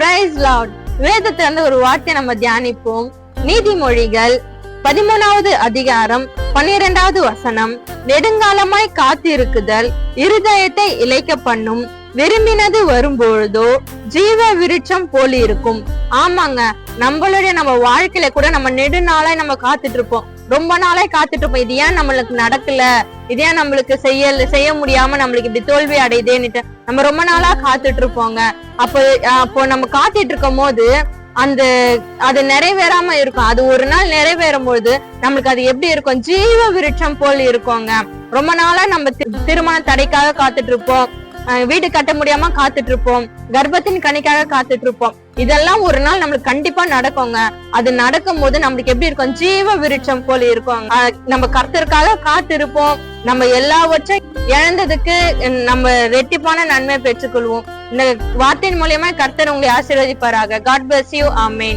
Price Lord. வேதத்துல இருந்து ஒரு வார்த்தை நம்ம தியானிப்போம். நீதிமொழிகள் 13வது அதிகாரம் 12வது வசனம். நெடுங்காலமாய் காத்திருக்குதல் இருதயத்தை இளைக்க பண்ணும், விரும்பினது வரும்பொழுதோ ஜீவ விருட்சம் போல இருக்கும். ஆமாங்க, நம்ம வாழ்க்கையில கூட நம்ம நெடுநாளாய் நம்ம காத்துட்டு இருப்போம், ரொம்ப நாளாய் காத்துட்டு இருப்போம். இது ஏன் நம்மளுக்கு நடக்கல, இது ஏன் நம்மளுக்கு செய்ய முடியாம நம்மளுக்கு இப்படி தோல்வி அடையுதேன்னுட்டு நம்ம ரொம்ப நாளா காத்துட்டு இருப்போங்க. அப்போ நம்ம காத்துட்டு இருக்கும் போது அது நிறைவேறாம இருக்கும். அது ஒரு நாள் நிறைவேறும் போது நம்மளுக்கு அது எப்படி இருக்கும்? ஜீவ விருட்சம் போல் இருக்குங்க. ரொம்ப நாளா நம்ம திருமண தடைக்காக காத்துட்டு இருப்போம், வீடு கட்ட முடியாம காத்துட்டு இருப்போம், கர்ப்பத்தின் கனிக்காக காத்துட்டு இருப்போம். இதெல்லாம் ஒரு நாள் நம்மளுக்கு கண்டிப்பா நடக்குங்க. அது நடக்கும் போது நம்மளுக்கு எப்படி இருக்கும்? ஜீவ விருட்சம் போல இருக்கும். நம்ம கர்த்தருக்காக காத்திருப்போம். நம்ம எல்லாவற்றையும் இழந்ததுக்கு நம்ம ரெட்டிப்பான நன்மை பெற்றுக்கொள்வோம். இந்த வார்த்தையின் மூலியமா கர்த்தர் உங்களை ஆசீர்வதிப்பாராக. God bless you. Amen.